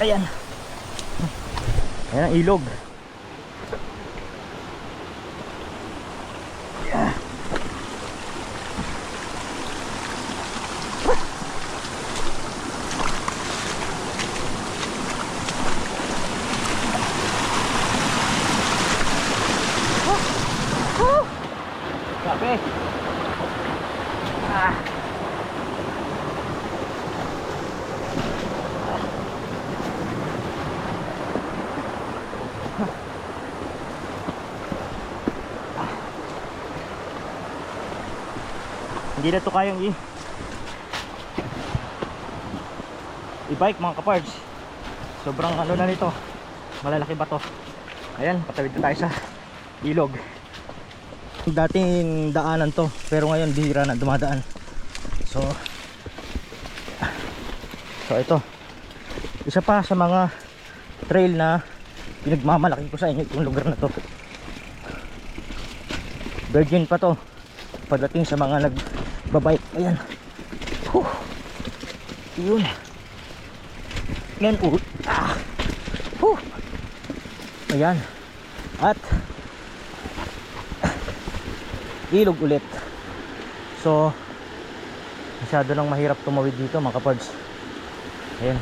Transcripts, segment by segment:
Ayan. Ayan ang ilog. Yeah. Grabe. Hindi na to kayang i-bike mga kapards. Sobrang ano na nito, malalaki ba to. Ayan, patawid na tayo sa ilog. Dating daanan to, pero ngayon bihira na dumadaan. So ito, isa pa sa mga trail na pinagmamalaki ko sa inyo itong lugar na to. Virgin pa to pagdating sa mga nagbabike. Ayan. Yun. Yan. Ayan. At ilog ulit. So masyado lang mahirap tumawid dito mga kapards. Ayan.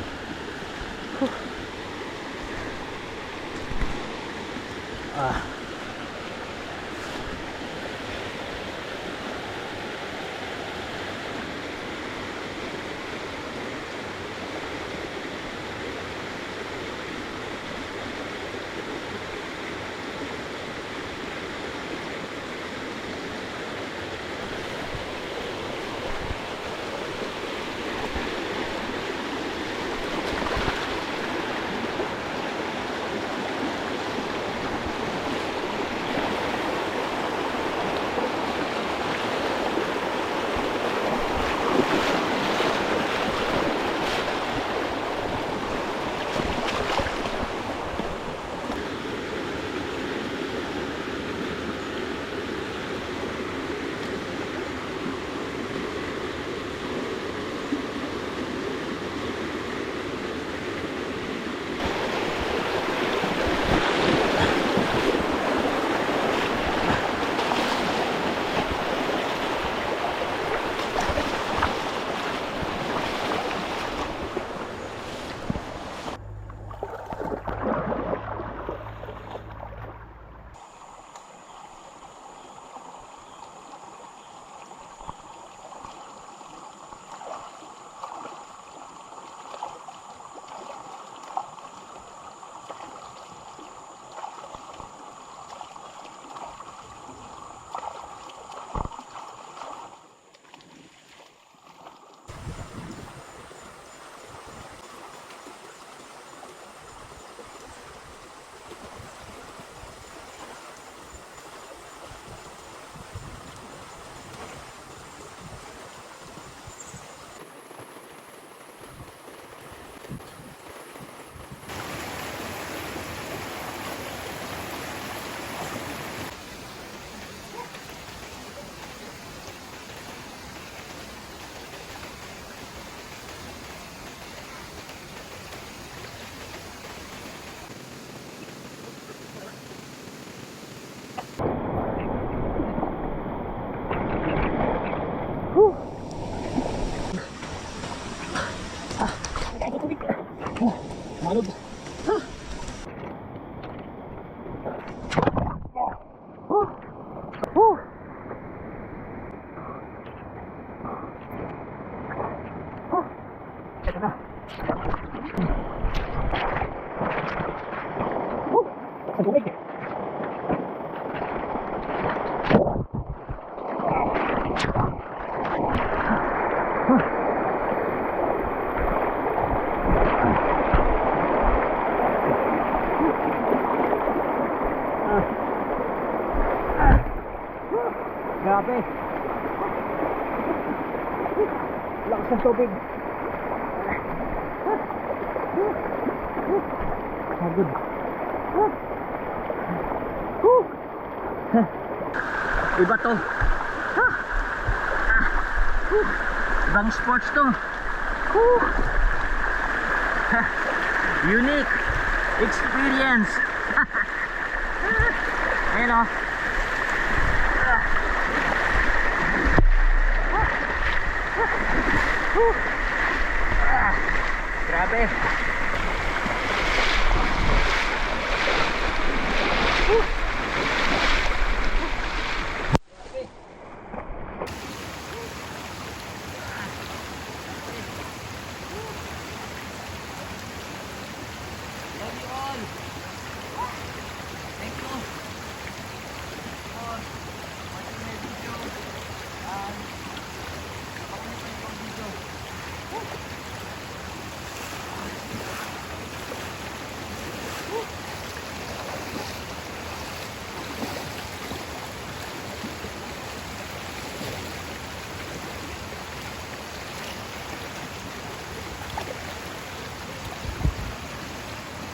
Malog. Ito na. Sa tubig. Grabe. Lakas ng tubig. Pagod. Iba to. Ibang sports to. Unique experience. Ayun o. Grabe.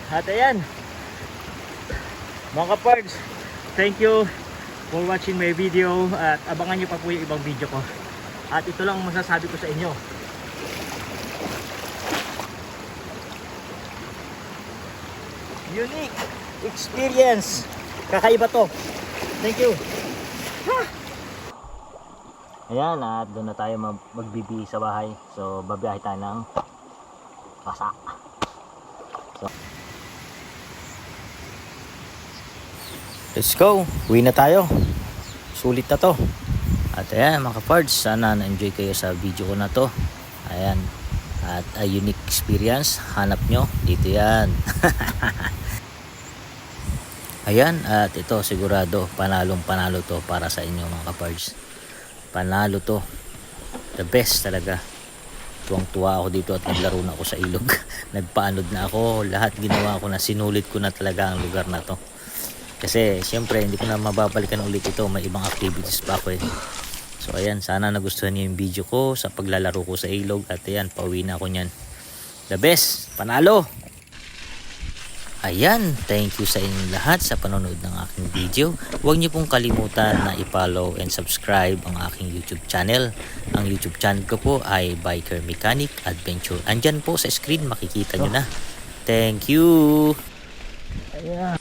At ayan, mga kapards, thank you for watching my video at abangan nyo pa po yung ibang video ko. At ito lang ang masasabi ko sa inyo. Unique experience. Kakaiba to. Thank you. Ayan, at doon na tayo magbibi sa bahay. So, babiyahe tayo ng Pasa. So, let's go, uwi na tayo. Sulit na to. At ayan mga kapards, sana na-enjoy kayo sa video ko na to. Ayan, at a unique experience, hanap nyo, dito yan. Ayan, at ito sigurado panalong panalo to para sa inyo mga kapards. Panalo to, the best talaga. Tuwang-tuwa ako dito at naglaro na ako sa ilog. Nagpaanod na ako, lahat ginawa ko na, sinulit ko na talaga ang lugar na to. Kasi syempre hindi ko na mababalikan ulit ito, may ibang activities pa ako eh. So ayan, sana nagustuhan niyo yung video ko sa paglalaro ko sa ilog. At ayan, pauwi na ako nyan. The best, panalo! Ayan, thank you sa inyong lahat sa panonood ng aking video. Huwag niyo pong kalimutan na i-follow and subscribe ang aking YouTube channel. Ang YouTube channel ko po ay Biker Mechanic Adventure. Andyan po sa screen, makikita nyo na. Thank you! Ayan.